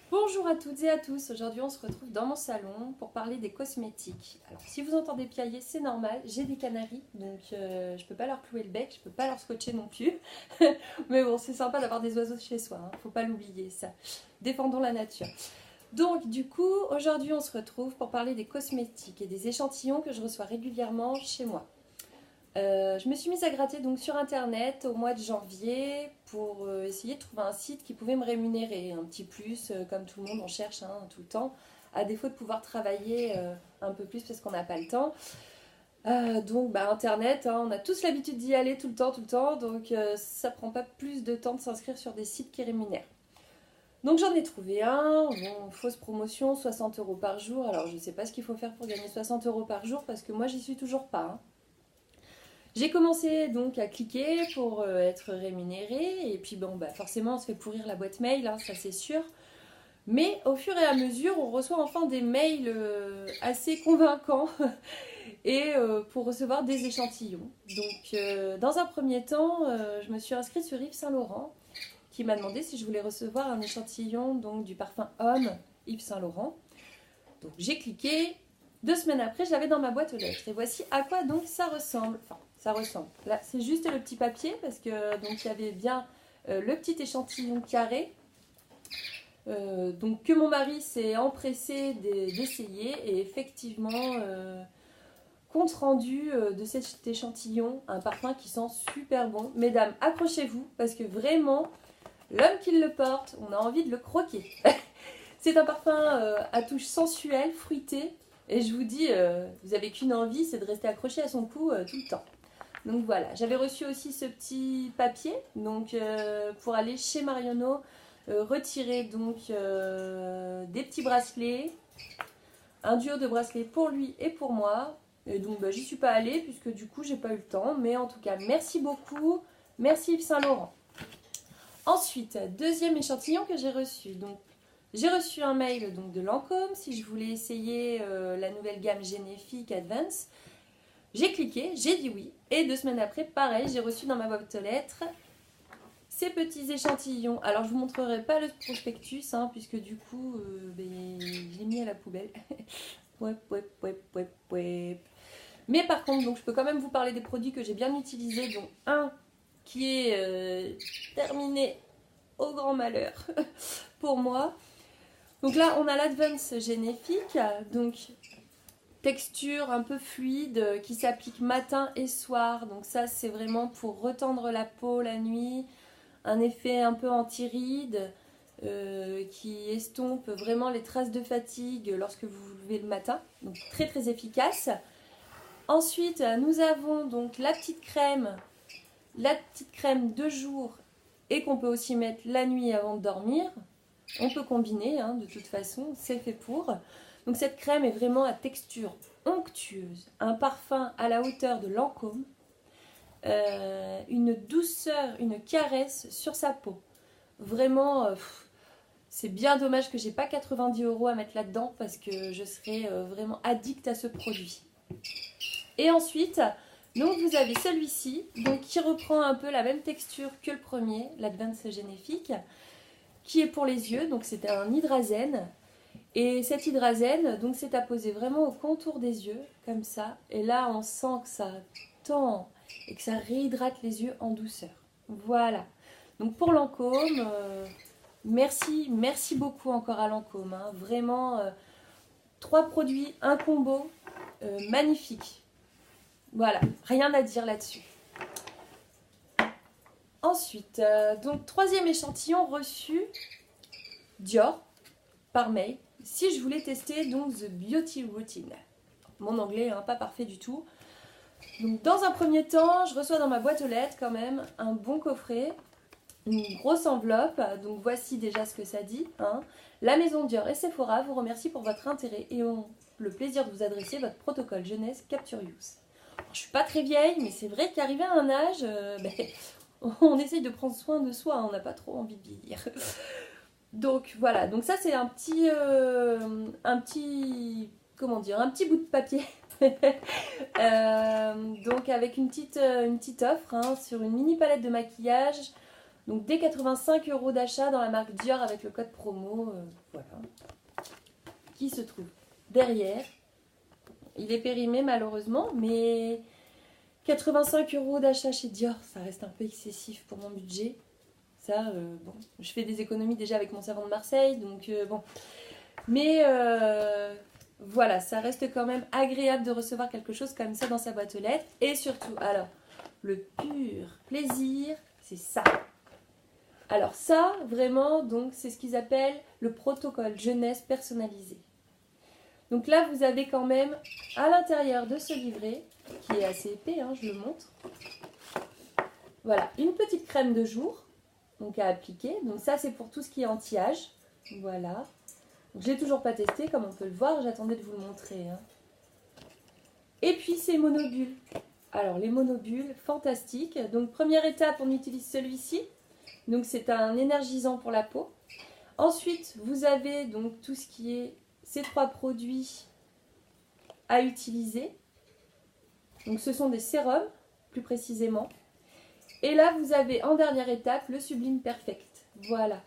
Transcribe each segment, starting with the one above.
Bonjour à toutes et à tous, aujourd'hui on se retrouve dans mon salon pour parler des cosmétiques. Alors si vous entendez piailler c'est normal, j'ai des canaris donc je peux pas leur clouer le bec, je peux pas leur scotcher non plus. Mais bon c'est sympa d'avoir des oiseaux chez soi, hein, faut pas l'oublier ça. Défendons la nature. Donc du coup aujourd'hui on se retrouve pour parler des cosmétiques et des échantillons que je reçois régulièrement chez moi. Je me suis mise à gratter donc sur internet au mois de janvier pour essayer de trouver un site qui pouvait me rémunérer un petit plus, comme tout le monde on cherche hein, tout le temps, à défaut de pouvoir travailler un peu plus parce qu'on n'a pas le temps. Donc bah, internet, hein, on a tous l'habitude d'y aller tout le temps, donc ça prend pas plus de temps de s'inscrire sur des sites qui rémunèrent. Donc j'en ai trouvé un, bon, fausse promotion, 60 € par jour. Alors je sais pas ce qu'il faut faire pour gagner 60 € par jour parce que moi j'y suis toujours pas, hein. J'ai commencé donc à cliquer pour être rémunérée et puis bon bah forcément on se fait pourrir la boîte mail, hein, ça c'est sûr. Mais au fur et à mesure on reçoit enfin des mails assez convaincants et pour recevoir des échantillons. Donc dans un premier temps je me suis inscrite sur Yves Saint Laurent qui m'a demandé si je voulais recevoir un échantillon donc, du parfum homme Yves Saint Laurent. Donc j'ai cliqué, 2 semaines après je l'avais dans ma boîte aux lettres et voici à quoi donc ça ressemble. Enfin, ça ressemble. Là, c'est juste le petit papier parce que donc il y avait bien le petit échantillon carré. Donc que mon mari s'est empressé d'essayer et effectivement compte rendu de cet échantillon, un parfum qui sent super bon. Mesdames, accrochez-vous parce que vraiment l'homme qui le porte, on a envie de le croquer. C'est un parfum à touche sensuelle, fruitée et je vous dis, vous avez qu'une envie, c'est de rester accroché à son cou tout le temps. Donc voilà, j'avais reçu aussi ce petit papier donc pour aller chez Marionneau retirer donc des petits bracelets, un duo de bracelets pour lui et pour moi. Et donc bah, j'y suis pas allée puisque du coup j'ai pas eu le temps, mais en tout cas merci beaucoup, merci Yves Saint Laurent. Ensuite, deuxième échantillon que j'ai reçu. Donc j'ai reçu un mail donc, de Lancôme si je voulais essayer la nouvelle gamme Généfique Advance. J'ai cliqué, j'ai dit oui, et 2 semaines après, pareil, j'ai reçu dans ma boîte aux lettres ces petits échantillons. Alors, je vous montrerai pas le prospectus, hein, puisque du coup, je l'ai mis à la poubelle. Ouais. Mais par contre, donc, je peux quand même vous parler des produits que j'ai bien utilisés, dont un qui est terminé au grand malheur pour moi. Donc là, on a l'Advance Généfique, donc texture un peu fluide qui s'applique matin et soir. Donc ça c'est vraiment pour retendre la peau la nuit. Un effet un peu anti-rides qui estompe vraiment les traces de fatigue lorsque vous vous levez le matin. Donc très très efficace. Ensuite nous avons donc la petite crème de jour et qu'on peut aussi mettre la nuit avant de dormir. On peut combiner hein, de toute façon, c'est fait pour. Donc cette crème est vraiment à texture onctueuse, un parfum à la hauteur de Lancôme, une douceur, une caresse sur sa peau. Vraiment, c'est bien dommage que j'ai pas 90 € à mettre là-dedans parce que je serais vraiment addict à ce produit. Et ensuite, donc vous avez celui-ci, donc qui reprend un peu la même texture que le premier, l'Advance Généfique, qui est pour les yeux, donc c'est un hydrazène. Et cet hydrazène, donc c'est à poser vraiment au contour des yeux, comme ça. Et là, on sent que ça tend et que ça réhydrate les yeux en douceur. Voilà. Donc pour Lancôme, merci beaucoup encore à Lancôme. Hein. Vraiment, 3 produits, un combo magnifique. Voilà, rien à dire là-dessus. Ensuite, donc troisième échantillon reçu, Dior, par mail. Si je voulais tester donc The Beauty Routine. Mon anglais hein, pas parfait du tout. Donc dans un premier temps, je reçois dans ma boîte aux lettres quand même un bon coffret, une grosse enveloppe. Donc voici déjà ce que ça dit. Hein. La maison Dior et Sephora vous remercie pour votre intérêt et ont le plaisir de vous adresser votre protocole jeunesse Capture Youth. Alors, je suis pas très vieille, mais c'est vrai qu'arrivé à un âge, on essaye de prendre soin de soi, on n'a pas trop envie de vieillir. Donc voilà, donc ça c'est un petit comment dire, un petit bout de papier. Donc avec une petite offre hein, sur une mini palette de maquillage, Donc dès 85 € d'achat dans la marque Dior avec le code promo, voilà, qui se trouve derrière. Il est périmé malheureusement, mais 85 € d'achat chez Dior, ça reste un peu excessif pour mon budget. Ça, bon, je fais des économies déjà avec mon savon de Marseille, donc bon. Mais voilà, ça reste quand même agréable de recevoir quelque chose comme ça dans sa boîte aux lettres. Et surtout, alors, le pur plaisir, c'est ça. Alors ça, vraiment, donc c'est ce qu'ils appellent le protocole jeunesse personnalisé. Donc là, vous avez quand même à l'intérieur de ce livret, qui est assez épais, hein, je le montre. Voilà, une petite crème de jour, donc à appliquer. Donc ça, c'est pour tout ce qui est anti-âge. Voilà. Je l'ai toujours pas testé, comme on peut le voir, j'attendais de vous le montrer. Hein. Et puis ces monobulles. Alors les monobulles, fantastiques. Donc première étape, on utilise celui-ci. Donc c'est un énergisant pour la peau. Ensuite, vous avez donc tout ce qui est ces 3 produits à utiliser. Donc ce sont des sérums, plus précisément. Et là, vous avez en dernière étape le Sublime Perfect. Voilà.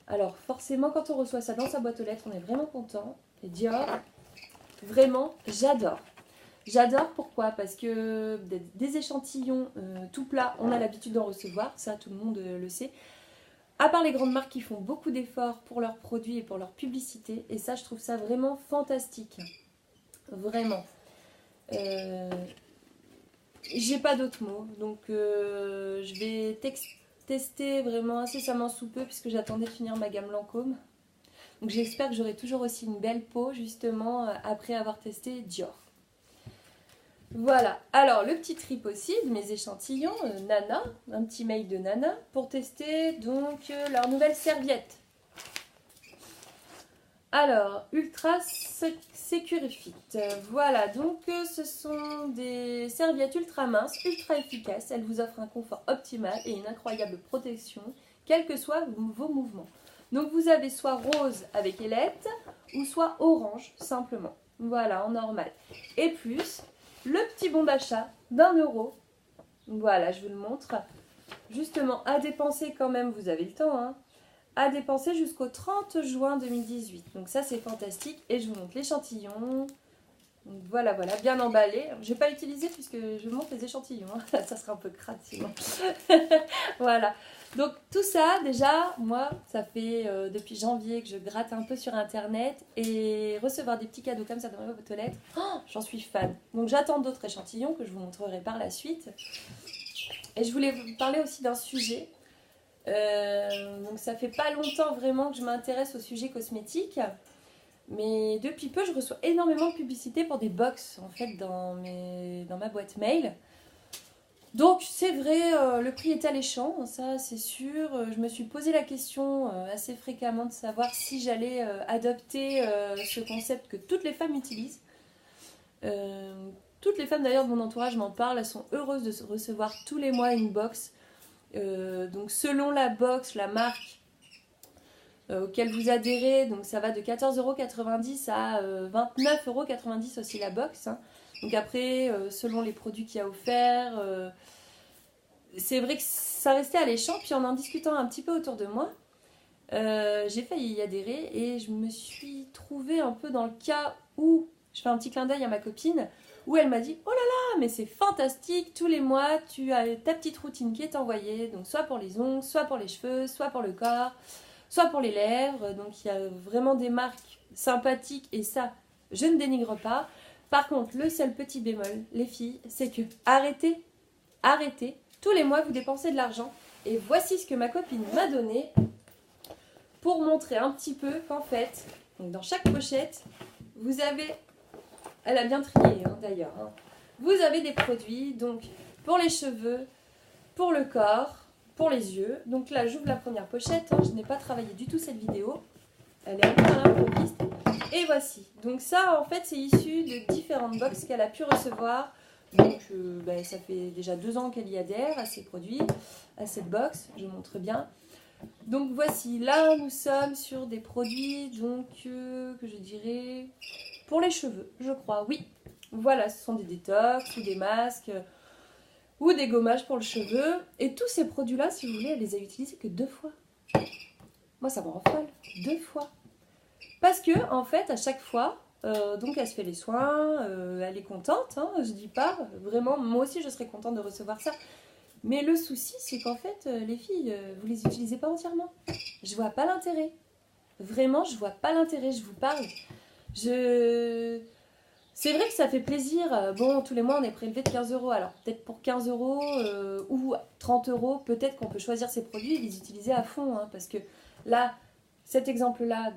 Alors forcément, quand on reçoit ça dans sa boîte aux lettres, on est vraiment content. Et Dior, vraiment, j'adore. J'adore, pourquoi? Parce que des échantillons tout plats, on a l'habitude d'en recevoir, ça tout le monde le sait. À part les grandes marques qui font beaucoup d'efforts pour leurs produits et pour leur publicité, et ça je trouve ça vraiment fantastique. Vraiment. J'ai pas d'autres mots, donc je vais tester vraiment incessamment sous peu puisque j'attendais de finir ma gamme Lancôme. Donc j'espère que j'aurai toujours aussi une belle peau justement après avoir testé Dior. Voilà, alors le petit trip aussi de mes échantillons, Nana, un petit mail de Nana, pour tester donc leur nouvelle serviette. Alors, Ultra Securifit, voilà, donc ce sont des serviettes ultra minces, ultra efficaces, elles vous offrent un confort optimal et une incroyable protection, quels que soient vos mouvements. Donc vous avez soit rose avec ailette, ou soit orange, simplement, voilà, en normal. Et plus, le petit bon d'achat d'1 €, voilà, je vous le montre, justement, à dépenser quand même, vous avez le temps, hein, à dépenser jusqu'au 30 juin 2018. Donc ça, c'est fantastique. Et je vous montre l'échantillon. Voilà, voilà, bien emballé. Je n'ai pas utilisé puisque je montre les échantillons. Hein. Ça serait un peu crade sinon. Voilà. Donc tout ça, déjà, moi, ça fait depuis janvier que je gratte un peu sur Internet. Et recevoir des petits cadeaux comme ça dans ma boîte aux lettres, j'en suis fan. Donc j'attends d'autres échantillons que je vous montrerai par la suite. Et je voulais vous parler aussi d'un sujet. Donc ça fait pas longtemps vraiment que je m'intéresse au sujet cosmétique, mais depuis peu je reçois énormément de publicité pour des box en fait dans ma boîte mail. Donc c'est vrai, le prix est alléchant, ça c'est sûr. Je me suis posé la question assez fréquemment de savoir si j'allais adopter ce concept que toutes les femmes utilisent. Toutes les femmes d'ailleurs de mon entourage m'en parlent, elles sont heureuses de recevoir tous les mois une box. Donc selon la box, la marque auquel vous adhérez, donc ça va de 14,90 € à 29,90 € aussi la box. Hein. Donc après, selon les produits qu'il y a offerts, c'est vrai que ça restait alléchant. Puis en discutant un petit peu autour de moi, j'ai failli y adhérer et je me suis trouvée un peu dans le cas où, je fais un petit clin d'œil à ma copine, où elle m'a dit « Oh là là, mais c'est fantastique, tous les mois, tu as ta petite routine qui est envoyée, donc soit pour les ongles, soit pour les cheveux, soit pour le corps, soit pour les lèvres. » Donc il y a vraiment des marques sympathiques et ça, je ne dénigre pas. Par contre, le seul petit bémol, les filles, c'est que arrêtez, tous les mois vous dépensez de l'argent. Et voici ce que ma copine m'a donné pour montrer un petit peu qu'en fait, donc dans chaque pochette, vous avez... Elle a bien trié hein, d'ailleurs. Hein. Vous avez des produits donc pour les cheveux, pour le corps, pour les yeux. Donc là, j'ouvre la première pochette. Hein. Je n'ai pas travaillé du tout cette vidéo. Elle est un peu à l'improviste. Et voici. Donc ça, en fait, c'est issu de différentes box qu'elle a pu recevoir. Donc ça fait déjà 2 ans qu'elle y adhère à ces produits, à cette box. Je vous montre bien. Donc voici. Là, nous sommes sur des produits donc que je dirais... Pour les cheveux, je crois, oui. Voilà, ce sont des détox ou des masques. ou des gommages pour le cheveu. Et tous ces produits-là, si vous voulez, elle les a utilisés que 2 fois. Moi, ça me rend folle. 2 fois. Parce que, en fait, à chaque fois, donc elle se fait les soins, elle est contente, hein, je dis pas, vraiment, moi aussi je serais contente de recevoir ça. Mais le souci, c'est qu'en fait, les filles, vous les utilisez pas entièrement. Je vois pas l'intérêt. Vraiment, je vois pas l'intérêt, je vous parle. C'est vrai que ça fait plaisir. Bon, tous les mois, on est prélevé de 15 euros. Alors, peut-être pour 15 euros ou 30 euros, peut-être qu'on peut choisir ces produits et les utiliser à fond. Hein, parce que là, cet exemple-là,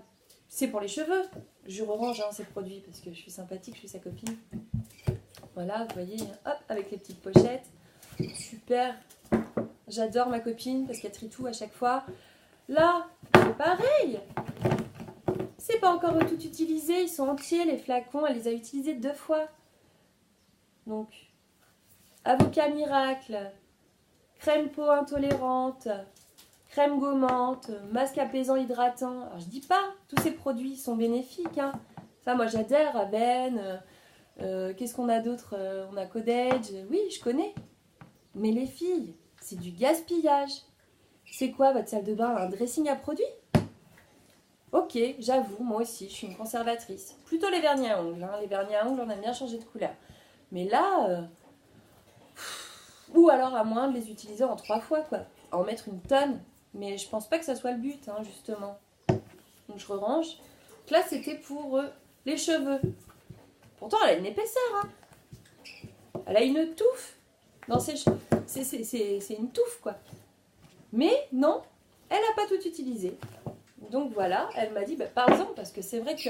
c'est pour les cheveux. Je rerange ces produits parce que je suis sympathique, je suis sa copine. Voilà, vous voyez, hop, avec les petites pochettes. Super. J'adore ma copine parce qu'elle trie tout à chaque fois. Là, c'est pareil. C'est pas encore tout utilisé, ils sont entiers les flacons, elle les a utilisés 2 fois. Donc, avocat miracle, crème peau intolérante, crème gommante, masque apaisant hydratant. Alors je dis pas, tous ces produits sont bénéfiques. Hein. Ça, moi j'adhère à Ben. Qu'est-ce qu'on a d'autre? On a Codage. Oui, je connais. Mais les filles, c'est du gaspillage. C'est quoi votre salle de bain? Un dressing à produits? Ok, j'avoue, moi aussi, je suis une conservatrice. Plutôt les vernis à ongles. Hein. Les vernis à ongles, on aime bien changer de couleur. Mais là, ou alors à moins de les utiliser en 3 fois, quoi. En mettre une tonne. Mais je pense pas que ça soit le but, hein, justement. Donc je rerange. Donc là, c'était pour les cheveux. Pourtant, elle a une épaisseur. Hein. Elle a une touffe dans ses cheveux. C'est une touffe, quoi. Mais non, elle n'a pas tout utilisé. Donc voilà, elle m'a dit, parlons, parce que c'est vrai que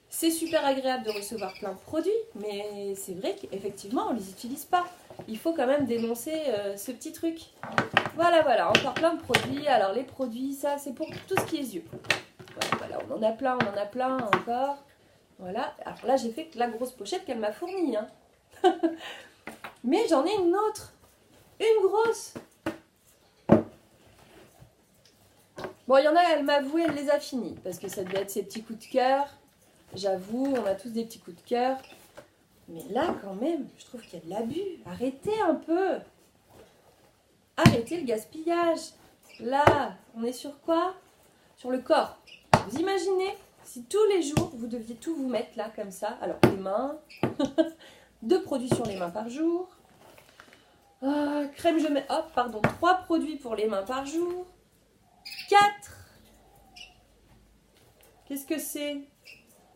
c'est super agréable de recevoir plein de produits, mais c'est vrai qu'effectivement, on ne les utilise pas. Il faut quand même dénoncer ce petit truc. Voilà, encore plein de produits. Alors les produits, ça, c'est pour tout ce qui est yeux. Voilà, on en a plein encore. Voilà, alors là, j'ai fait la grosse pochette qu'elle m'a fournie. Hein. Mais j'en ai une autre. Une grosse. Bon, il y en a, elle m'a avoué, elle les a finis. Parce que ça devait être ses petits coups de cœur. J'avoue, on a tous des petits coups de cœur. Mais là, quand même, je trouve qu'il y a de l'abus. Arrêtez un peu. Arrêtez le gaspillage. Là, on est sur quoi? Sur le corps. Vous imaginez si tous les jours, vous deviez tout vous mettre là, comme ça. Alors, les mains. 2 produits sur les mains par jour. Crème, je mets... Hop, pardon. 3 produits pour les mains par jour. 4. Qu'est-ce que c'est?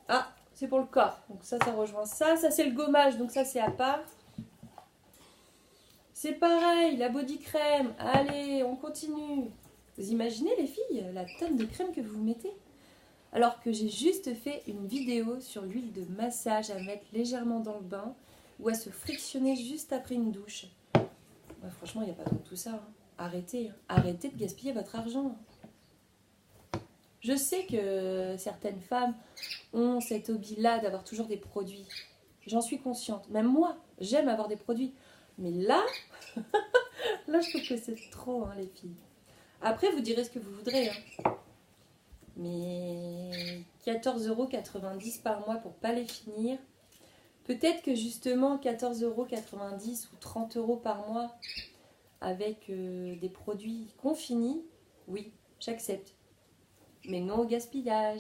Ah, c'est pour le corps. Donc ça rejoint ça. Ça, c'est le gommage. Donc ça, c'est à part. C'est pareil, la body crème. Allez, on continue. Vous imaginez, les filles, la tonne de crème que vous mettez? Alors que j'ai juste fait une vidéo sur l'huile de massage à mettre légèrement dans le bain ou à se frictionner juste après une douche. Bah, franchement, il n'y a pas de tout ça. Hein. Arrêtez. Hein. Arrêtez de gaspiller votre argent. Je sais que certaines femmes ont cet hobby-là d'avoir toujours des produits. J'en suis consciente. Même moi, j'aime avoir des produits. Mais là, là, je trouve que c'est trop, hein, les filles. Après, vous direz ce que vous voudrez. Hein. Mais 14,90 € par mois pour pas les finir. Peut-être que justement 14,90 € ou 30 € par mois avec des produits qu'on finit, oui, j'accepte. Mais non au gaspillage.